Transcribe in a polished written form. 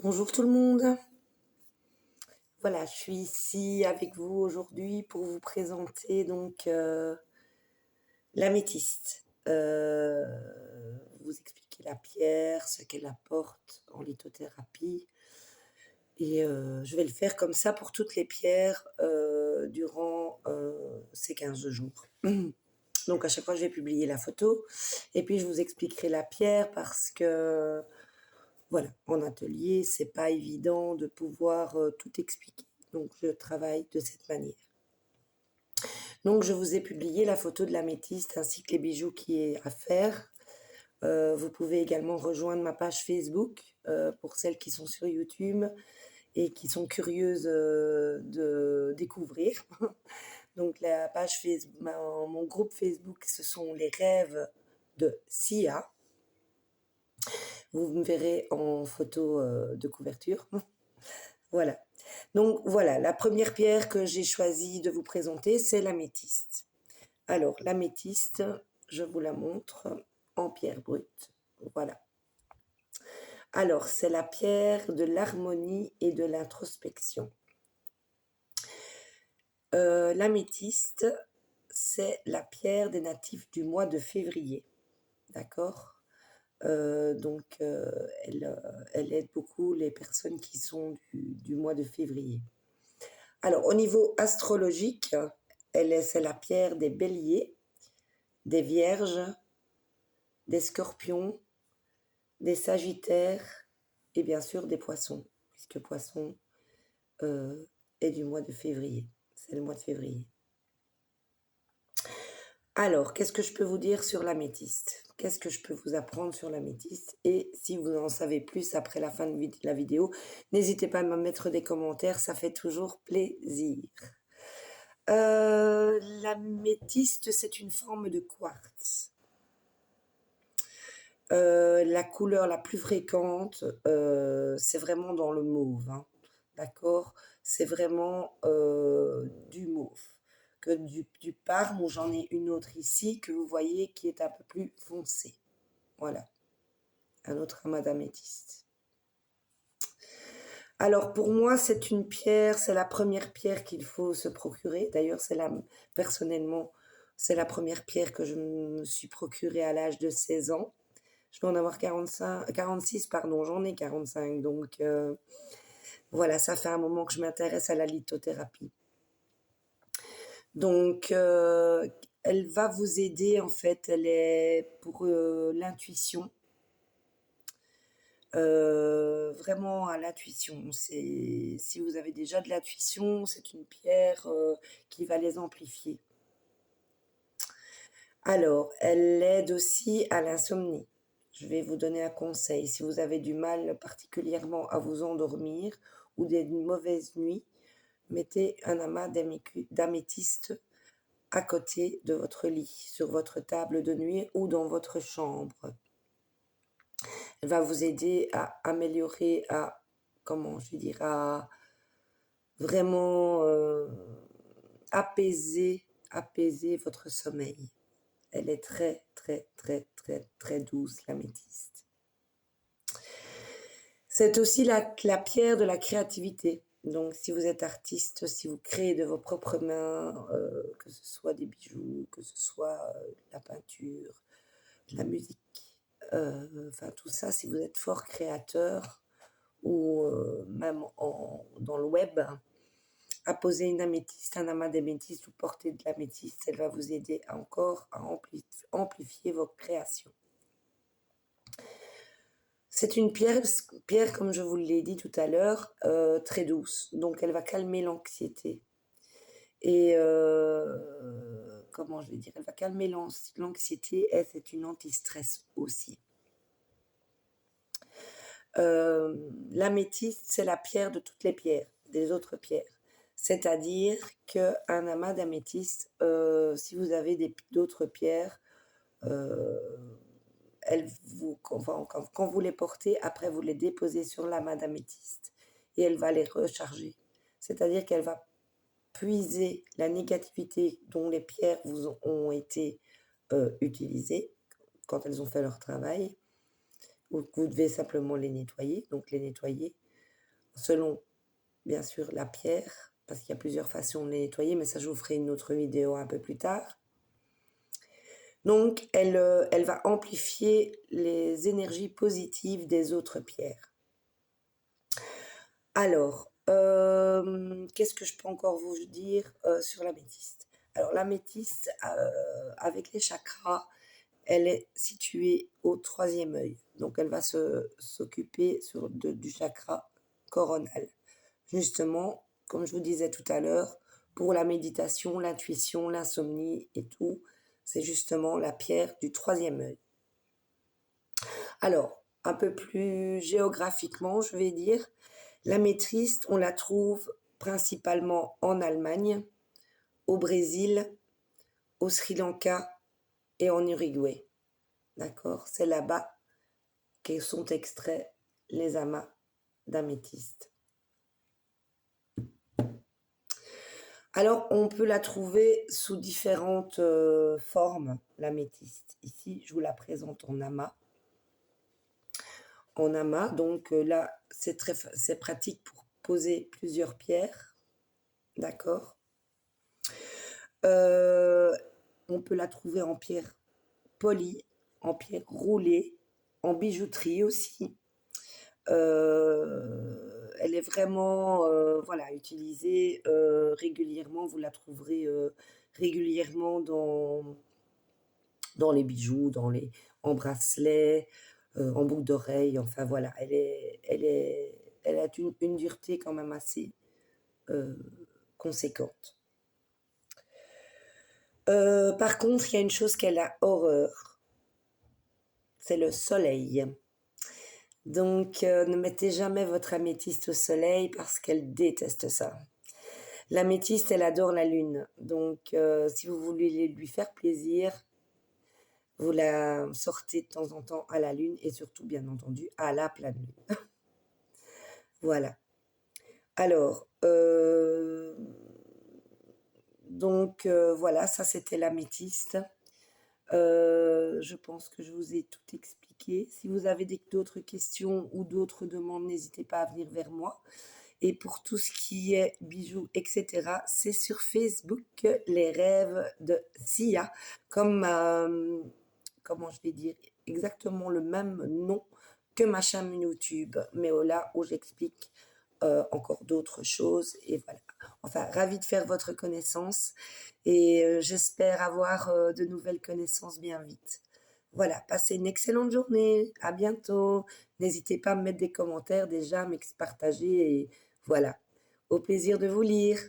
Bonjour tout le monde. Voilà, je suis ici avec vous aujourd'hui pour vous présenter donc l'améthyste. Vous expliquer la pierre, ce qu'elle apporte en lithothérapie et je vais le faire comme ça pour toutes les pierres, durant, ces 15 jours. Donc à chaque fois, je vais publier la photo et puis je vous expliquerai la pierre parce que voilà, en atelier, c'est pas évident de pouvoir, tout expliquer. Donc je travaille de cette manière. Donc je vous ai publié la photo de l'améthyste ainsi que les bijoux qui est à faire. Vous pouvez également rejoindre ma page Facebook, pour celles qui sont sur YouTube et qui sont curieuses, de découvrir. Donc la page mon groupe Facebook, ce sont les rêves de Sia. Vous me verrez en photo, de couverture. Voilà. Donc voilà, la première pierre que j'ai choisi de vous présenter, c'est l'améthyste. Alors l'améthyste, je vous la montre en pierre brute. Voilà. Alors c'est la pierre de l'harmonie et de l'introspection. L'améthyste, c'est la pierre des natifs du mois de février. D'accord? Elle aide beaucoup les personnes qui sont du mois de février. Alors, au niveau astrologique, c'est la pierre des béliers, des vierges, des scorpions, des sagittaires et bien sûr des poissons, puisque poisson est du mois de février. C'est le mois de février. Alors, qu'est-ce que je peux vous dire sur l'améthyste? Qu'est-ce que je peux vous apprendre sur l'améthyste? Et si vous en savez plus après la fin de la vidéo, n'hésitez pas à me mettre des commentaires, ça fait toujours plaisir. L'améthyste, c'est une forme de quartz. La couleur la plus fréquente, c'est vraiment dans le mauve, hein, d'accord? C'est vraiment du mauve. Que du parme, où j'en ai une autre ici, que vous voyez qui est un peu plus foncé. Voilà, un autre amas d'améthyste. Alors pour moi, c'est une pierre, c'est la première pierre qu'il faut se procurer. D'ailleurs, personnellement, c'est la première pierre que je me suis procurée à l'âge de 16 ans. Je dois en avoir 46, pardon, j'en ai 45. Donc voilà, ça fait un moment que je m'intéresse à la lithothérapie. Donc elle va vous aider, en fait, elle est pour l'intuition. Vraiment à l'intuition. Si vous avez déjà de l'intuition, c'est une pierre qui va les amplifier. Alors, elle aide aussi à l'insomnie. Je vais vous donner un conseil. Si vous avez du mal particulièrement à vous endormir ou des mauvaises nuits, mettez un amas d'améthyste à côté de votre lit, sur votre table de nuit ou dans votre chambre. Elle va vous aider à améliorer, à vraiment apaiser votre sommeil. Elle est très, très, très, très, très douce, l'améthyste. C'est aussi la pierre de la créativité. Donc, si vous êtes artiste, si vous créez de vos propres mains, que ce soit des bijoux, que ce soit la peinture, la musique, enfin tout ça, si vous êtes fort créateur ou même dans le web, apposez une améthyste, un amas d'améthyste ou portez de l'améthyste, elle va vous aider encore à amplifier vos créations. C'est une pierre, comme je vous l'ai dit tout à l'heure, très douce. Donc, elle va calmer l'anxiété. Et comment je vais dire? Elle va calmer l'anxiété et c'est une anti-stress aussi. L'améthyste, c'est la pierre de toutes les pierres, des autres pierres. C'est-à-dire qu'un amas d'améthyste, si vous avez d'autres pierres, quand vous les portez, après vous les déposez sur l'amas d'améthyste et elle va les recharger. C'est-à-dire qu'elle va puiser la négativité dont les pierres ont été utilisées quand elles ont fait leur travail, ou que vous devez simplement les nettoyer. Donc les nettoyer, selon bien sûr la pierre, parce qu'il y a plusieurs façons de les nettoyer, mais ça je vous ferai une autre vidéo un peu plus tard. Donc elle va amplifier les énergies positives des autres pierres. Alors, qu'est-ce que je peux encore vous dire sur l'améthyste? Alors l'améthyste, avec les chakras, elle est située au troisième œil. Donc elle va s'occuper du chakra coronal. Justement, comme je vous disais tout à l'heure, pour la méditation, l'intuition, l'insomnie et tout, c'est justement la pierre du troisième œil. Alors, un peu plus géographiquement, je vais dire, l'améthyste, on la trouve principalement en Allemagne, au Brésil, au Sri Lanka et en Uruguay. D'accord? C'est là-bas que sont extraits les amas d'améthyste. Alors, on peut la trouver sous différentes formes, l'améthyste. Ici, je vous la présente en amas. En amas, donc là, c'est pratique pour poser plusieurs pierres. D'accord? On peut la trouver en pierre polie, en pierre roulée, en bijouterie aussi. Elle est vraiment voilà, utilisée régulièrement. Vous la trouverez régulièrement dans les bijoux, en bracelets, en boucle d'oreille. Enfin voilà, elle a une dureté quand même assez conséquente. Par contre, il y a une chose qu'elle a horreur, c'est le soleil. Donc, ne mettez jamais votre améthyste au soleil parce qu'elle déteste ça. L'améthyste, elle adore la lune. Donc, si vous voulez lui faire plaisir, vous la sortez de temps en temps à la lune et surtout, bien entendu, à la pleine lune. Voilà. Alors, donc, voilà, ça c'était l'améthyste. Je pense que je vous ai tout expliqué. Si vous avez d'autres questions ou d'autres demandes, n'hésitez pas à venir vers moi. Et pour tout ce qui est bijoux, etc., c'est sur Facebook, les rêves de Sia, comme, comment je vais dire, exactement le même nom que ma chaîne YouTube, mais là où j'explique encore d'autres choses. Et voilà. Enfin, ravie de faire votre connaissance et j'espère avoir de nouvelles connaissances bien vite. Voilà, passez une excellente journée. À bientôt. N'hésitez pas à me mettre des commentaires déjà, à me partager et voilà. Au plaisir de vous lire.